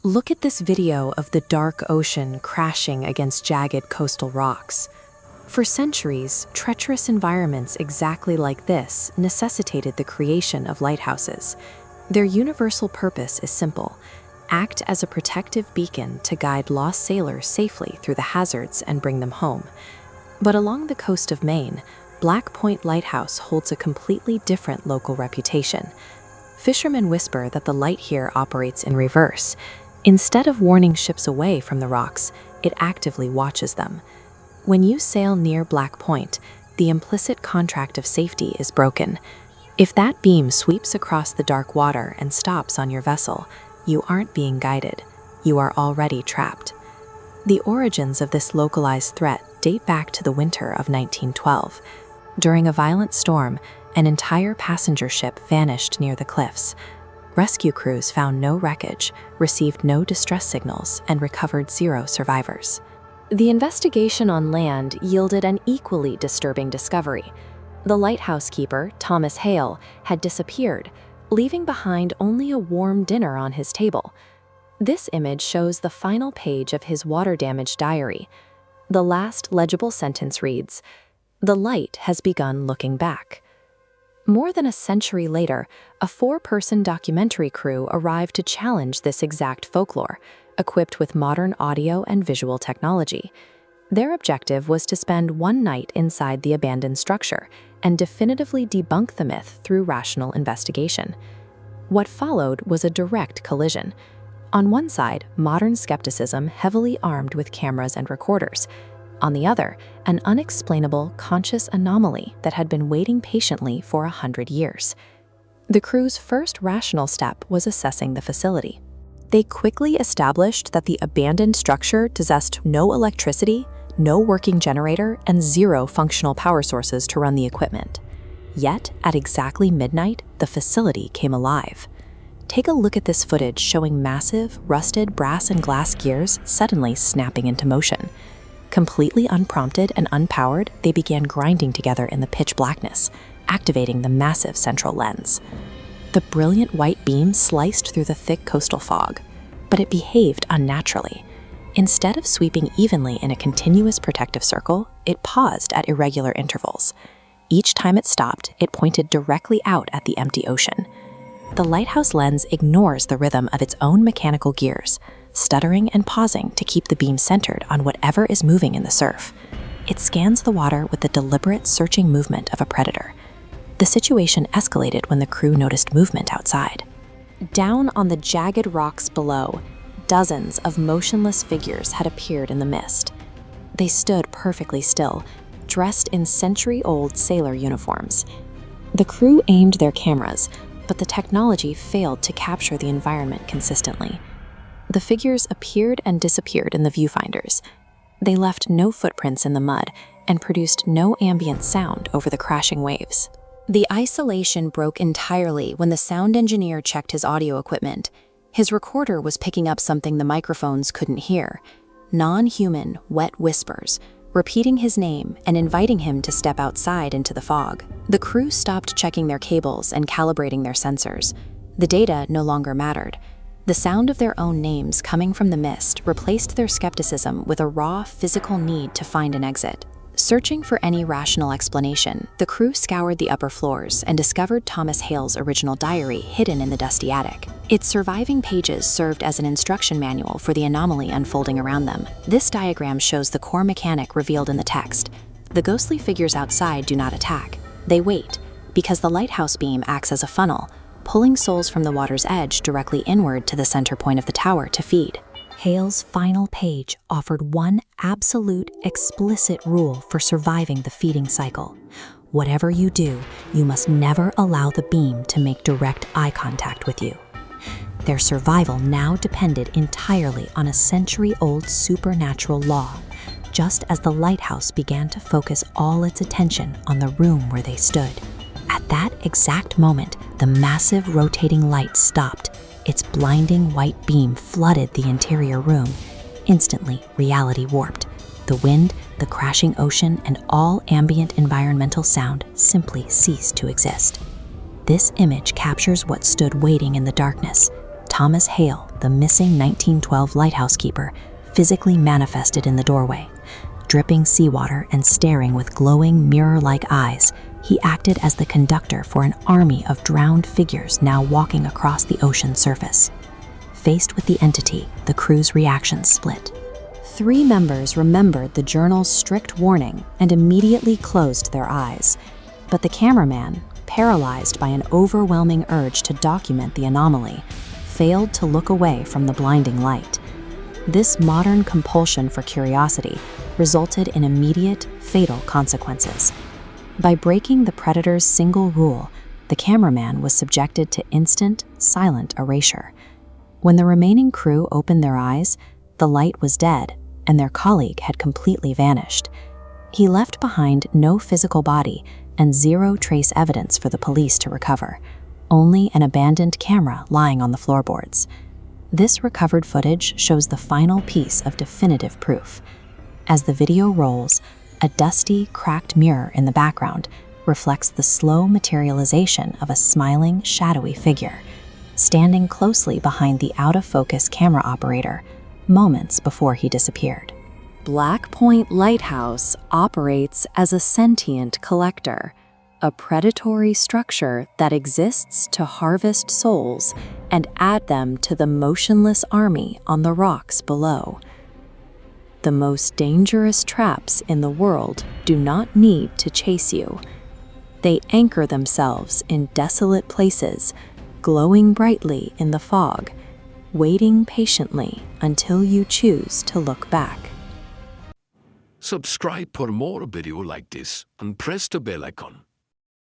Look at this video of the dark ocean crashing against jagged coastal rocks. For centuries, treacherous environments exactly like this necessitated the creation of lighthouses. Their universal purpose is simple: act as a protective beacon to guide lost sailors safely through the hazards and bring them home. But along the coast of Maine, Black Point Lighthouse holds a completely different local reputation. Fishermen whisper that the light here operates in reverse. Instead of warning ships away from the rocks, it actively watches them. When you sail near Black Point, the implicit contract of safety is broken. If that beam sweeps across the dark water and stops on your vessel, you aren't being guided. You are already trapped. The origins of this localized threat date back to the winter of 1912. During a violent storm, an entire passenger ship vanished near the cliffs. Rescue crews found no wreckage, received no distress signals, and recovered 0 survivors. The investigation on land yielded an equally disturbing discovery. The lighthouse keeper, Thomas Hale, had disappeared, leaving behind only a warm dinner on his table. This image shows the final page of his water-damaged diary. The last legible sentence reads, "The light has begun looking back." More than a century later, a 4-person documentary crew arrived to challenge this exact folklore, equipped with modern audio and visual technology. Their objective was to spend one night inside the abandoned structure and definitively debunk the myth through rational investigation. What followed was a direct collision. On one side, modern skepticism heavily armed with cameras and recorders. On the other, an unexplainable, conscious anomaly that had been waiting patiently for 100 years. The crew's first rational step was assessing the facility. They quickly established that the abandoned structure possessed no electricity, no working generator, and 0 functional power sources to run the equipment. Yet, at exactly midnight, the facility came alive. Take a look at this footage showing massive, rusted brass and glass gears suddenly snapping into motion. Completely unprompted and unpowered, they began grinding together in the pitch blackness, activating the massive central lens. The brilliant white beam sliced through the thick coastal fog, but it behaved unnaturally. Instead of sweeping evenly in a continuous protective circle, it paused at irregular intervals. Each time it stopped, it pointed directly out at the empty ocean. The lighthouse lens ignores the rhythm of its own mechanical gears, stuttering and pausing to keep the beam centered on whatever is moving in the surf. It scans the water with the deliberate, searching movement of a predator. The situation escalated when the crew noticed movement outside. Down on the jagged rocks below, dozens of motionless figures had appeared in the mist. They stood perfectly still, dressed in century-old sailor uniforms. The crew aimed their cameras, but the technology failed to capture the environment consistently. The figures appeared and disappeared in the viewfinders. They left no footprints in the mud and produced no ambient sound over the crashing waves. The isolation broke entirely when the sound engineer checked his audio equipment. His recorder was picking up something the microphones couldn't hear: non-human, wet whispers, repeating his name and inviting him to step outside into the fog. The crew stopped checking their cables and calibrating their sensors. The data no longer mattered. The sound of their own names coming from the mist replaced their skepticism with a raw, physical need to find an exit. Searching for any rational explanation, the crew scoured the upper floors and discovered Thomas Hale's original diary hidden in the dusty attic. Its surviving pages served as an instruction manual for the anomaly unfolding around them. This diagram shows the core mechanic revealed in the text. The ghostly figures outside do not attack. They wait, because the lighthouse beam acts as a funnel, pulling souls from the water's edge directly inward to the center point of the tower to feed. Hale's final page offered one absolute, explicit rule for surviving the feeding cycle. Whatever you do, you must never allow the beam to make direct eye contact with you. Their survival now depended entirely on a century-old supernatural law, just as the lighthouse began to focus all its attention on the room where they stood. At that exact moment, the massive rotating light stopped. Its blinding white beam flooded the interior room. Instantly, reality warped. The wind, the crashing ocean, and all ambient environmental sound simply ceased to exist. This image captures what stood waiting in the darkness: Thomas Hale, the missing 1912 lighthouse keeper, physically manifested in the doorway. Dripping seawater and staring with glowing mirror-like eyes, he acted as the conductor for an army of drowned figures now walking across the ocean surface. Faced with the entity, the crew's reactions split. 3 members remembered the journal's strict warning and immediately closed their eyes. But the cameraman, paralyzed by an overwhelming urge to document the anomaly, failed to look away from the blinding light. This modern compulsion for curiosity resulted in immediate, fatal consequences. By breaking the predator's single rule, the cameraman was subjected to instant, silent erasure. When the remaining crew opened their eyes, the light was dead, and their colleague had completely vanished. He left behind no physical body and 0 trace evidence for the police to recover, only an abandoned camera lying on the floorboards. This recovered footage shows the final piece of definitive proof. As the video rolls, a dusty, cracked mirror in the background reflects the slow materialization of a smiling, shadowy figure, standing closely behind the out-of-focus camera operator, moments before he disappeared. Black Point Lighthouse operates as a sentient collector, a predatory structure that exists to harvest souls and add them to the motionless army on the rocks below. The most dangerous traps in the world do not need to chase you. They anchor themselves in desolate places, glowing brightly in the fog, waiting patiently until you choose to look back. Subscribe for more video like this and press the bell icon.